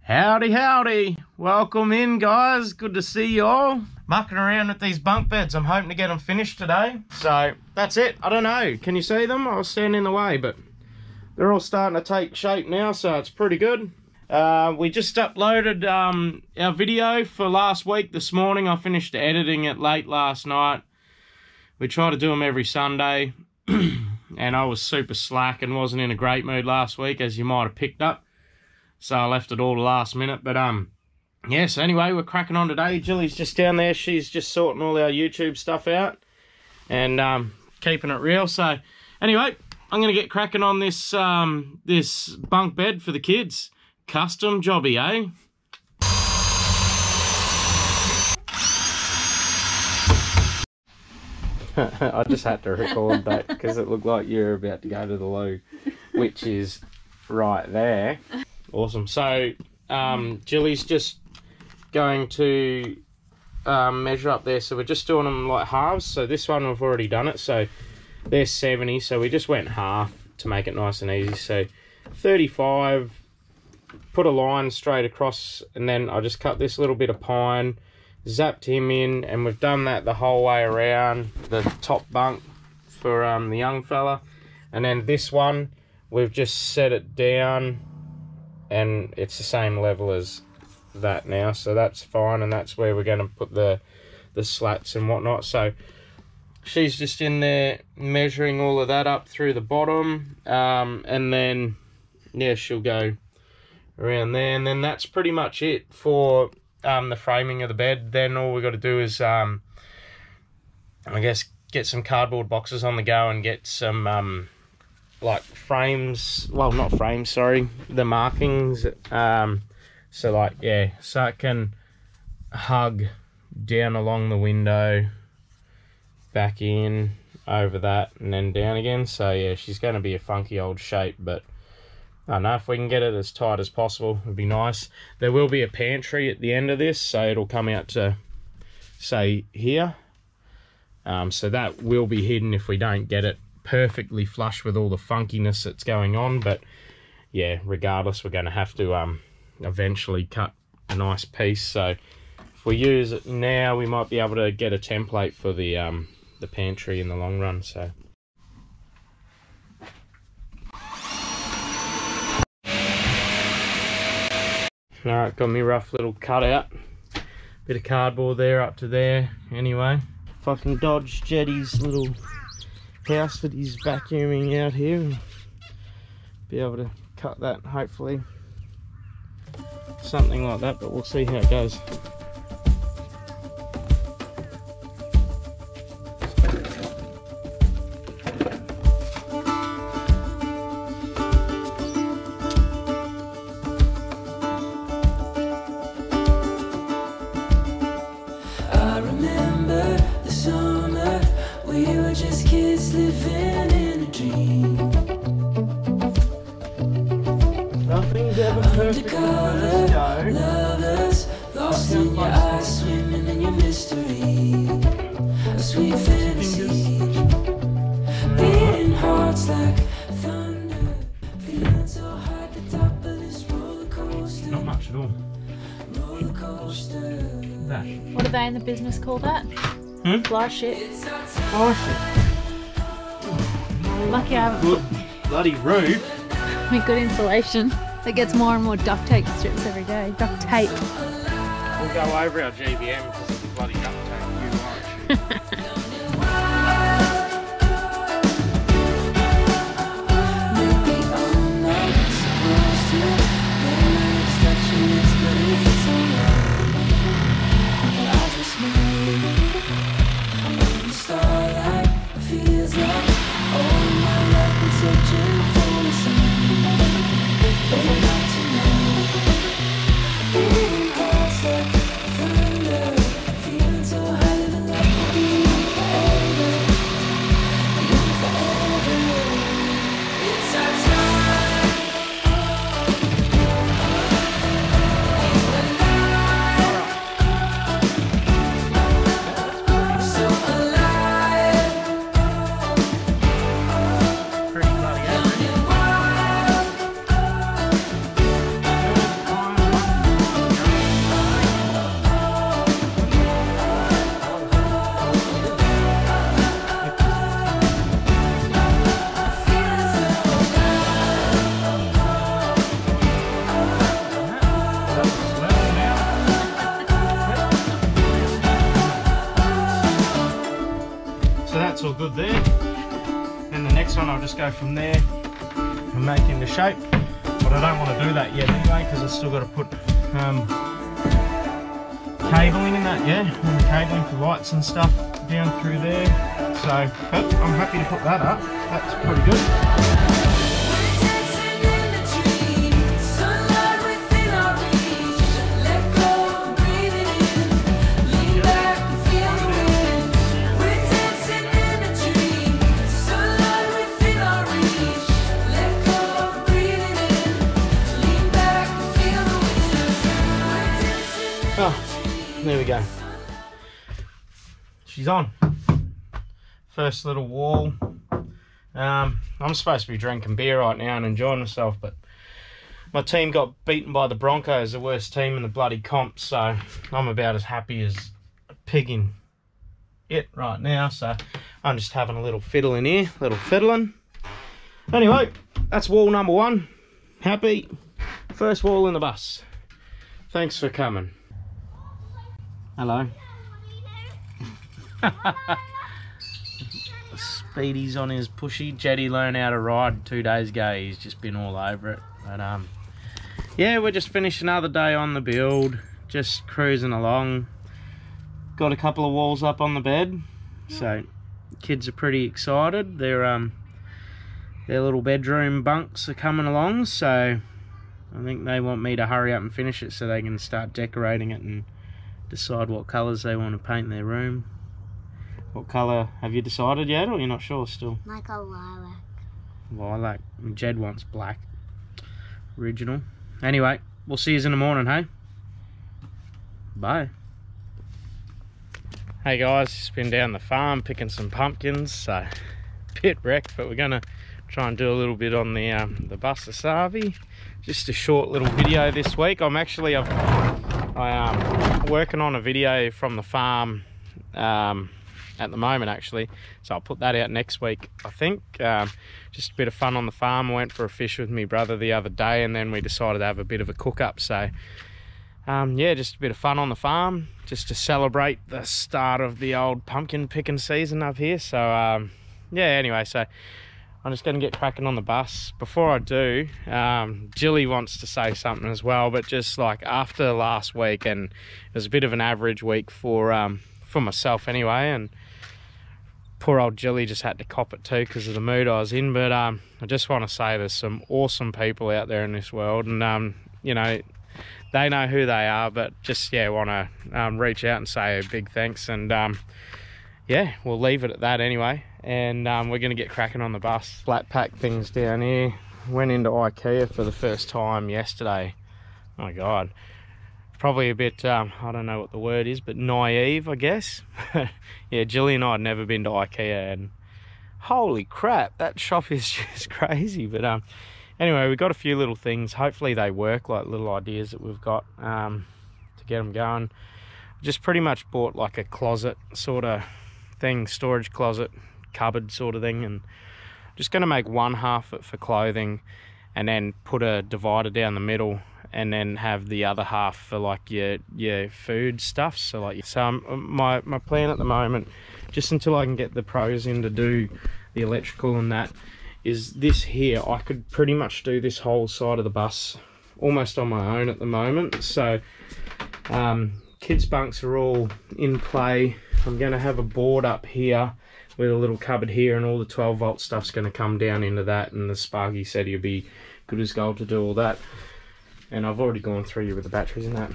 Howdy, howdy. Welcome in, guys. Good to see you all. Mucking around with these bunk beds. I'm hoping to get them finished today. So, that's it. I don't know. Can you see them? I was standing in the way, but they're all starting to take shape now, so it's pretty good. We just uploaded our video for last week this morning. I finished editing it late last night. We try to do them every Sunday. And I was super slack and wasn't in a great mood last week, as you might have picked up. So I left it all the last minute. But yeah, so anyway, we're cracking on today. Jillie's just down there. She's just sorting all our YouTube stuff out and keeping it real. So anyway, I'm going to get cracking on this this bunk bed for the kids. Custom jobby, eh? I just had to record that because it looked like you're about to go to the loo, which is right there. Awesome. So Jillie's just going to measure up there. So we're just doing them like halves. So this one we've already done it. So they're 70. So we just went half to make it nice and easy. So 35, put a line straight across, and then I just cut this little bit of pine, zapped him in, and we've done that the whole way around the top bunk for the young fella. And then this one, we've just set it down and it's the same level as that now, so that's fine. And that's where we're going to put the slats and whatnot. So she's just in there measuring all of that up through the bottom, and then yeah, she'll go around there, and then that's pretty much it for the framing of the bed. Then all we got to do is I guess get some cardboard boxes on the go and get some like frames, well, not frames, sorry, the markings, so like, yeah, so it can hug down along the window, back in over that, and then down again. So yeah, she's going to be a funky old shape, but I don't know, if we can get it as tight as possible, it'd be nice. There will be a pantry at the end of this, so it'll come out to, say, here. So that will be hidden if we don't get it perfectly flush with all the funkiness that's going on. But yeah, regardless, we're going to have to eventually cut a nice piece. So if we use it now, we might be able to get a template for the pantry in the long run. So alright, got me rough little cutout. Bit of cardboard there up to there. Anyway, if I can dodge Jeddy's little house that he's vacuuming out here, and be able to cut that, hopefully. Something like that, but we'll see how it goes. Nothing's ever perfect. Lovers, lost in your eyes, swimming in your mystery. A sweet fantasy, beating hearts like thunder, feeling so high at the top of this roller coaster. Not much at all. Roller coaster. That. What do they in the business call that? Fly shit. Fly shit. Lucky I haven't. Good bloody roof. With good insulation. It gets more and more duct tape strips every day. Duct tape. We'll go over our GBM because of the bloody duct tape too much. Feeling so high, living like just go from there and make into shape. But I don't want to do that yet anyway, because I've still got to put cabling in that, yeah, and cabling for lights and stuff down through there. So, but I'm happy to put that up. That's pretty good. Oh, there we go. She's on. First little wall. I'm supposed to be drinking beer right now and enjoying myself, but my team got beaten by the Broncos, the worst team in the bloody comp, so I'm about as happy as a pig in it right now. So I'm just having a little fiddle in here, little fiddling. Anyway, that's wall number 1. Happy. First wall in the bus. Thanks for coming. Hello. Speedy's on his pushy. Jeddy learned how to ride 2 days ago. He's just been all over it. But yeah, we're just finished another day on the build. Just cruising along. Got a couple of walls up on the bed. So kids are pretty excited. Their little bedroom bunks are coming along. So I think they want me to hurry up and finish it so they can start decorating it and decide what colours they want to paint their room. What colour have you decided yet, or you're not sure still? Like a lilac. Lilac. Jedd wants black. Original. Anyway, we'll see you in the morning, hey? Bye. Hey guys, just been down the farm picking some pumpkins, so bit wrecked, but we're gonna try and do a little bit on the bus Asavi. Just a short little video this week. I'm working on a video from the farm at the moment actually, so I'll put that out next week I think. Just a bit of fun on the farm. I went for a fish with my brother the other day, and then we decided to have a bit of a cook up, so yeah, just a bit of fun on the farm just to celebrate the start of the old pumpkin picking season up here. So yeah, anyway, so I'm just going to get cracking on the bus. Before I do, Gilly wants to say something as well, but just like after last week, and it was a bit of an average week for myself anyway, and poor old Gilly just had to cop it too because of the mood I was in. But I just want to say there's some awesome people out there in this world, and you know, they know who they are, but just yeah, want to reach out and say a big thanks. And yeah, we'll leave it at that anyway, and we're going to get cracking on the bus. Flat pack things down here. Went into IKEA for the first time yesterday. Oh my god, probably a bit I don't know what the word is, but naive I guess. Yeah, Gillian and I had never been to IKEA, and holy crap, that shop is just crazy. But anyway, we got a few little things. Hopefully they work, like little ideas that we've got to get them going. Just pretty much bought like a closet sort of thing, storage closet, cupboard sort of thing, and just going to make one half it for clothing, and then put a divider down the middle, and then have the other half for like your food stuff. So like, so my plan at the moment, just until I can get the pros in to do the electrical and that, is this here. I could pretty much do this whole side of the bus almost on my own at the moment. So kids bunks are all in play. I'm going to have a board up here with a little cupboard here, and all the 12 volt stuff's going to come down into that, and the Sparky said he'd be good as gold to do all that. And I've already gone through you with the batteries and that.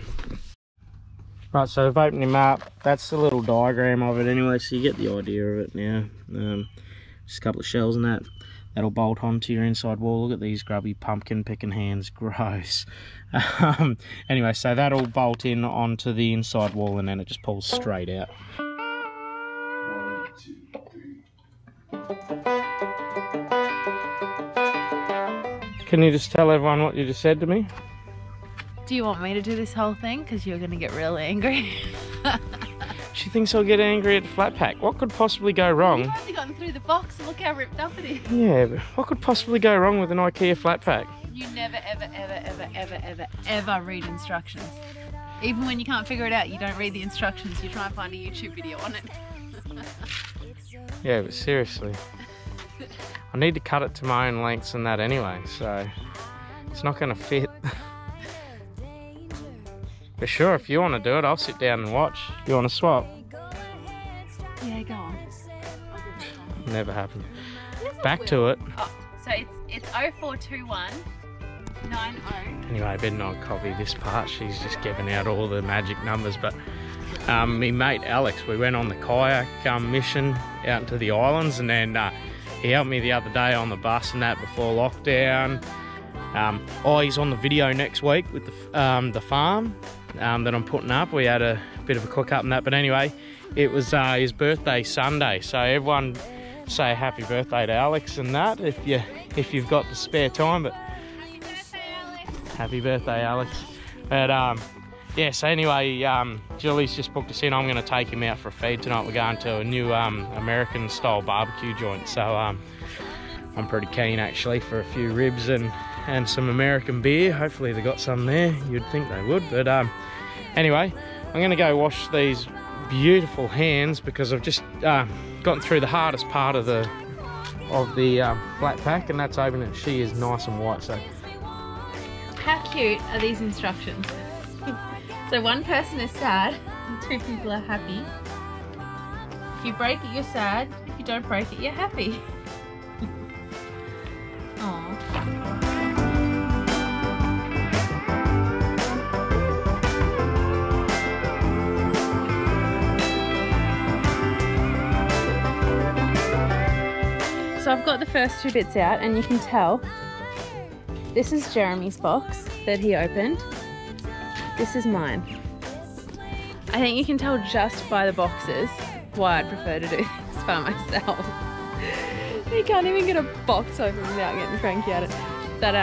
Right, so I've opened him up. That's the little diagram of it anyway, so you get the idea of it now. Just a couple of shells and that. That'll bolt onto your inside wall. Look at these grubby pumpkin picking hands, gross. Anyway, so that'll bolt in onto the inside wall, and then it just pulls straight out. 1, 2, 3. Can you just tell everyone what you just said to me? Do you want me to do this whole thing? Because you're going to get really angry. She thinks I'll get angry at the flat pack. What could possibly go wrong? You've only gotten through the box and look how ripped up it is. Yeah, but what could possibly go wrong with an IKEA flat pack? You never, ever read instructions. Even when you can't figure it out, you don't read the instructions. You try and find a YouTube video on it. Yeah, but seriously. I need to cut it to my own lengths and that anyway, so it's not going to fit. But sure, if you want to do it, I'll sit down and watch. You want to swap? Yeah, go on. Never happened. Back to it. Oh, so it's 0421 90. Anyway, I better not copy this part. She's just giving out all the magic numbers. But me mate Alex, we went on the kayak mission out into the islands, and then he helped me the other day on the bus and that before lockdown. He's on the video next week with the farm that I'm putting up. We had a bit of a cook up and that, but anyway, it was his birthday Sunday, so everyone say happy birthday to Alex and that if you've got the spare time. But happy birthday, Alex. But yeah, so anyway, Julie's just booked us in. I'm going to take him out for a feed tonight. We're going to a new American style barbecue joint, so I'm pretty keen actually for a few ribs and some American beer. Hopefully they got some there. You'd think they would. But anyway, I'm going to go wash these beautiful hands because I've just gotten through the hardest part of the flat pack, and that's opening it. She is nice and white. So How cute are these instructions? So one person is sad and 2 people are happy. If you break it, you're sad. If you don't break it, you're happy. Aww. So I've got the first 2 bits out, and you can tell this is Jeremy's box that he opened. This is mine. I think you can tell just by the boxes why I'd prefer to do this by myself. You can't even get a box open without getting cranky at it. But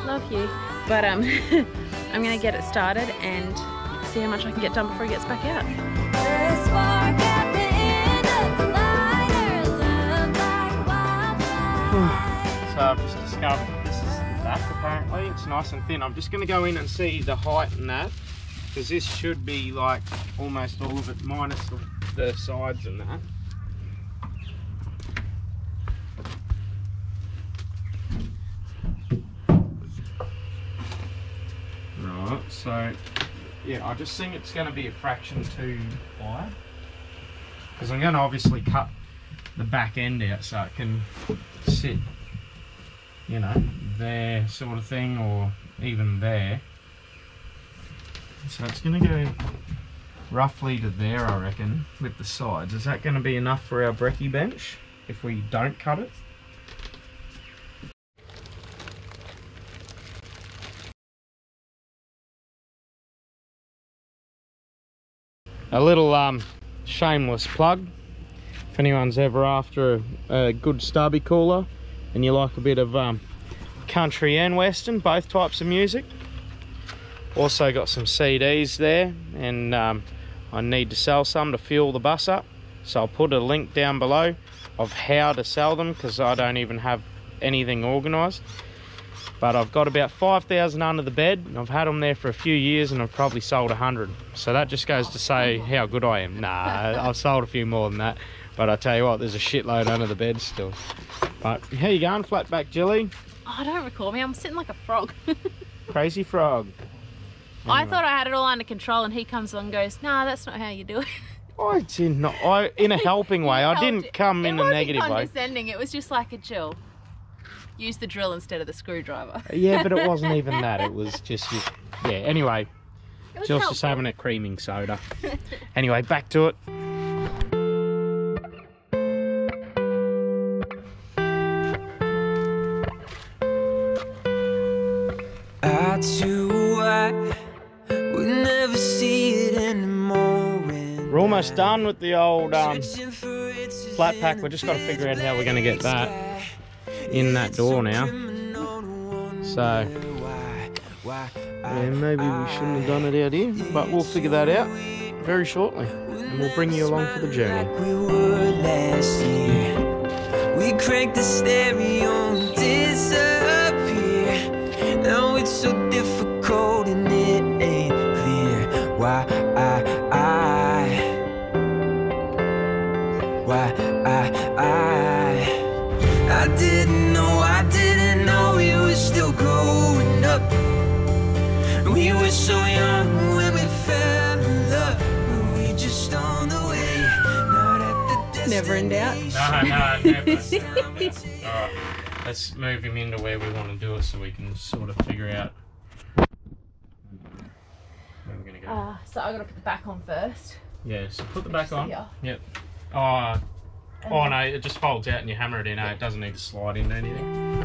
love you. But I'm gonna get it started and see how much I can get done before he gets back out. So I've just discovered that this is the back apparently. It's nice and thin. I'm just going to go in and see the height and that, because this should be like almost all of it minus the sides and that. Right, so yeah, I just think it's going to be a fraction too wide, because I'm going to obviously cut the back end out so it can sit, you know, there sort of thing, or even there. So it's going to go roughly to there, I reckon, with the sides. Is that going to be enough for our brekkie bench if we don't cut it? A little shameless plug. If anyone's ever after a good stubby cooler and you like a bit of country and western, both types of music. Also got some CDs there, and I need to sell some to fuel the bus up. So I'll put a link down below of how to sell them, because I don't even have anything organised. But I've got about 5,000 under the bed, and I've had them there for a few years, and I've probably sold 100. So that just goes to say how good I am. Nah, I've sold a few more than that. But I tell you what, there's a shitload under the bed still. But how you going, flat back Gilly? Oh, don't record me, I'm sitting like a frog. Crazy frog. Anyway. I thought I had it all under control, and he comes along and goes, nah, that's not how you do it. I did not, in a helping way. I didn't come in a negative way. It wasn't condescending, it was just like a Jill. Use the drill instead of the screwdriver. Yeah, but it wasn't even that. It was just, yeah, anyway. Jill's just having a creaming soda. Anyway, back to it. I too would never see it anymore. We're almost done with the old flat pack. We've just got to figure out how we're going to get that in that door now. So yeah, maybe we shouldn't have done it out here, but we'll figure that out very shortly, and we'll bring you along for the journey. We cranked the stereo and disappear. Now it's so difficult and it ain't clear why I never in doubt. No, never. Alright, let's move him into where we want to do it so we can sort of figure out where we're going to go. So I got to put the back on first. Yeah, so put the back on. Here. Yep. Oh no, it just folds out and you hammer it in. It doesn't need to slide into anything.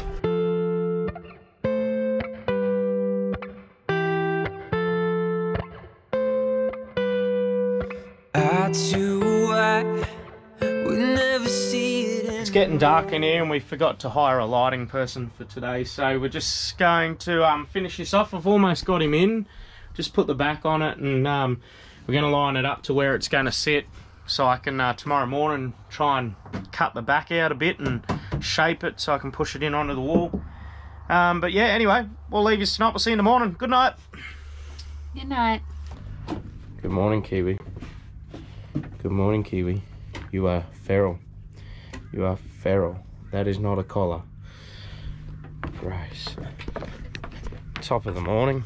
It's getting dark in here and we forgot to hire a lighting person for today, so we're just going to finish this off. I've almost got him in. Just put the back on it and we're going to line it up to where it's going to sit, so I can tomorrow morning try and cut the back out a bit and shape it so I can push it in onto the wall. But yeah, anyway, we'll leave you tonight. We'll see you in the morning. Good night. Good night. Good morning, Kiwi. Good morning, Kiwi. You are feral. You are feral. That is not a collar. Grace. Top of the morning.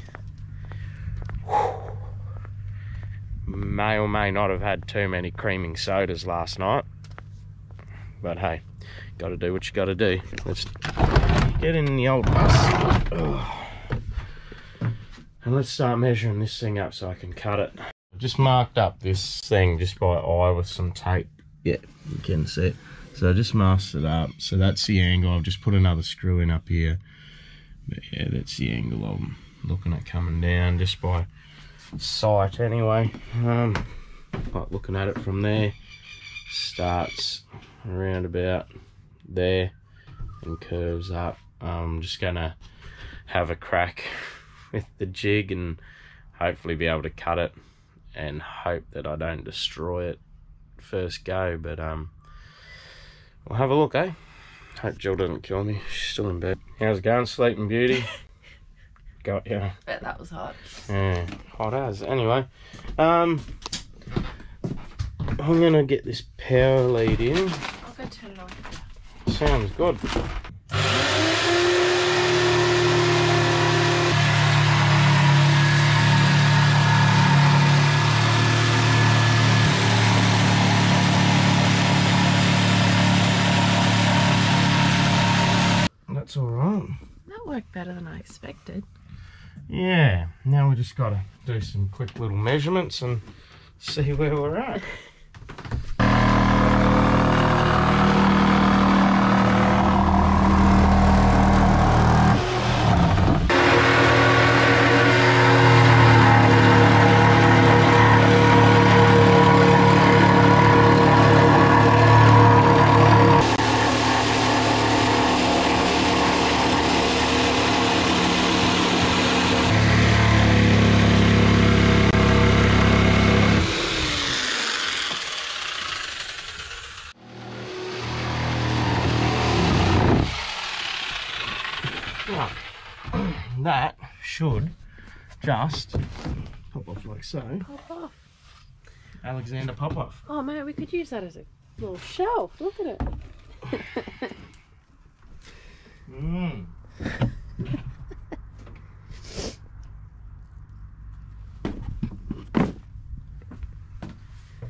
May or may not have had too many creaming sodas last night, but hey, got to do what you got to do. Let's get in the old bus. And let's start measuring this thing up so I can cut it. I just marked up this thing just by eye with some tape. Yeah, you can see it. So I just masked it up. So that's the angle. I've just put another screw in up here. But yeah, that's the angle I'm looking at coming down just by sight anyway. Like looking at it from there, starts around about there and curves up. I'm just gonna have a crack with the jig and hopefully be able to cut it and hope that I don't destroy it first go, but we'll have a look, eh? Hope Jill doesn't kill me. She's still in bed. How's it going, Sleeping Beauty? Got ya. Bet that was hot. Yeah, hot as. Anyway, I'm gonna get this power lead in. I'll go turn it on. Sounds good. That's all right. That worked better than I expected. Yeah, now we just got to do some quick little measurements and see where we're at. That should just pop off like so. Pop off. Alexander pop off. Oh mate, we could use that as a little shelf. Look at it.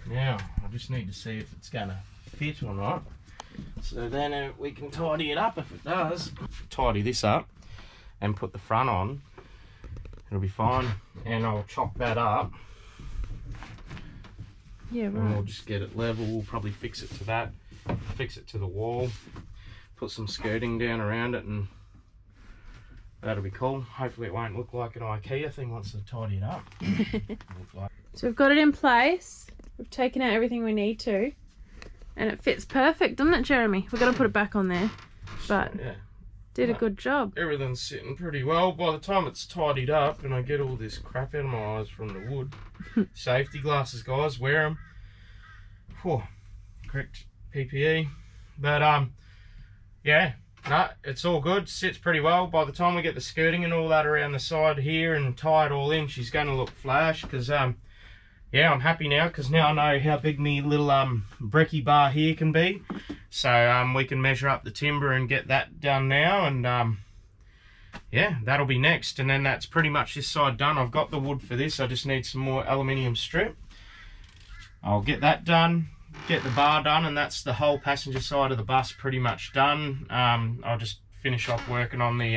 Now, I just need to see if it's going to fit or not. So then we can tidy it up if it does. Tidy this up and put the front on. It'll be fine. And I'll chop that up. Yeah, And we'll right. just get it level. We'll probably fix it to that. Fix it to the wall. Put some skirting down around it and that'll be cool. Hopefully it won't look like an IKEA thing once I tidy it up. So we've got it in place. We've taken out everything we need to. And it fits perfect, doesn't it, Jeremy? We've got to put it back on there. But yeah, did a good job. everything's sitting pretty well. By the time it's tidied up and I get all this crap out of my eyes from the wood. Safety glasses, guys, wear them. Whew, correct PPE. But yeah, no, it's all good. Sits pretty well. By the time we get the skirting and all that around the side here and tie it all in, she's going to look flash. Because yeah, I'm happy now because now I know how big me little brekkie bar here can be. So we can measure up the timber and get that done now, and yeah, that'll be next. And then that's pretty much this side done. I've got the wood for this. I just need some more aluminium strip. I'll get that done. get the bar done, and that's the whole passenger side of the bus pretty much done. I'll just finish off working on the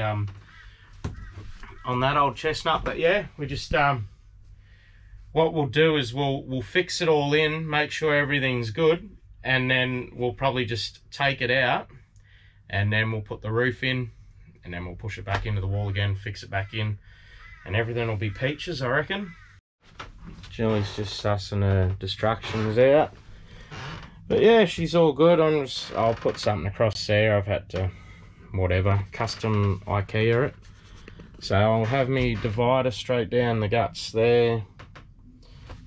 on that old chestnut. But yeah, we just what we'll do is we'll fix it all in, make sure everything's good, and then we'll probably just take it out, and then we'll put the roof in, and then we'll push it back into the wall again, fix it back in, and everything will be peaches, I reckon. Jillie's just sussing her distractions out. But yeah, she's all good. I'll put something across there. I've had to, whatever, custom IKEA it. So I'll have me divider straight down the guts there.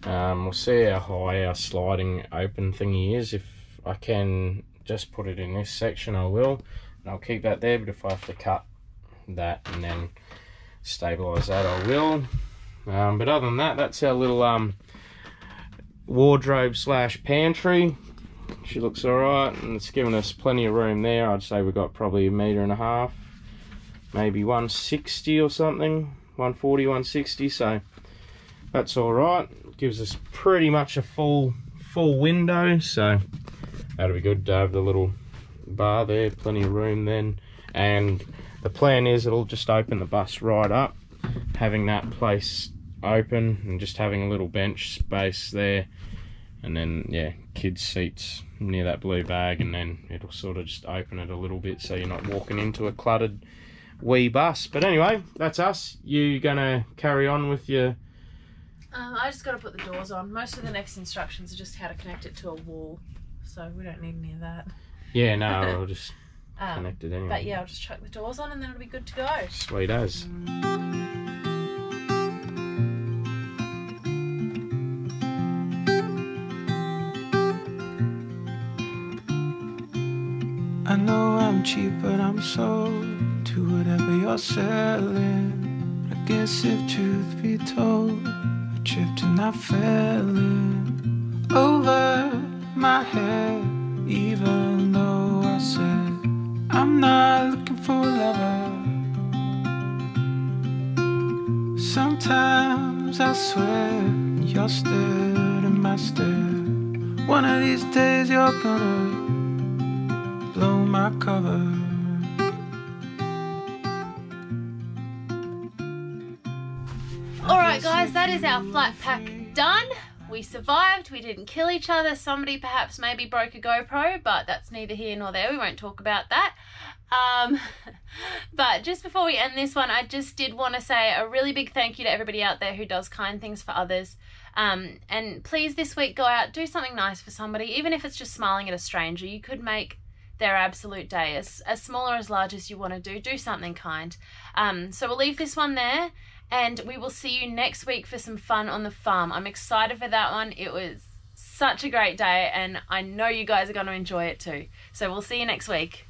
We'll see how high our sliding open thingy is. If I can just put it in this section, I will. And I'll keep that there, but if I have to cut that and then stabilise that, I will. But other than that, that's our little wardrobe slash pantry. She looks alright, and it's given us plenty of room there. I'd say we've got probably 1.5 meters, maybe 160 or something, 140, 160, so that's alright. Gives us pretty much a full window, so that'll be good to have the little bar there, plenty of room then. And the plan is it'll just open the bus right up, having that place open and just having a little bench space there, and then yeah, kids seats near that blue bag, and then it'll sort of just open it a little bit so you're not walking into a cluttered wee bus. But anyway, that's us. You gonna carry on with your I just got to put the doors on. Most of the next instructions are just how to connect it to a wall, so we don't need any of that. Yeah, no, I'll just connect it anyway. But yeah, I'll just chuck the doors on and then it'll be good to go. Sweet as. I know I'm cheap, but I'm sold to whatever you're selling. I guess if truth be told, I tripped and I fell in over my head, even though I said I'm not looking for a lover. Sometimes I swear you're stood in my stare. One of these days you're gonna blow my cover. Alright guys, that is our flat pack done. We survived, we didn't kill each other. Somebody perhaps maybe broke a GoPro, but that's neither here nor there. We won't talk about that. But just before we end this one, I just did want to say a really big thank you to everybody out there who does kind things for others. And please this week go out, do something nice for somebody, even if it's just smiling at a stranger. You could make their absolute day, as small or as large as you want to do something kind. So we'll leave this one there, and we will see you next week for some fun on the farm. I'm excited for that one. It was such a great day, and I know you guys are going to enjoy it too. So we'll see you next week.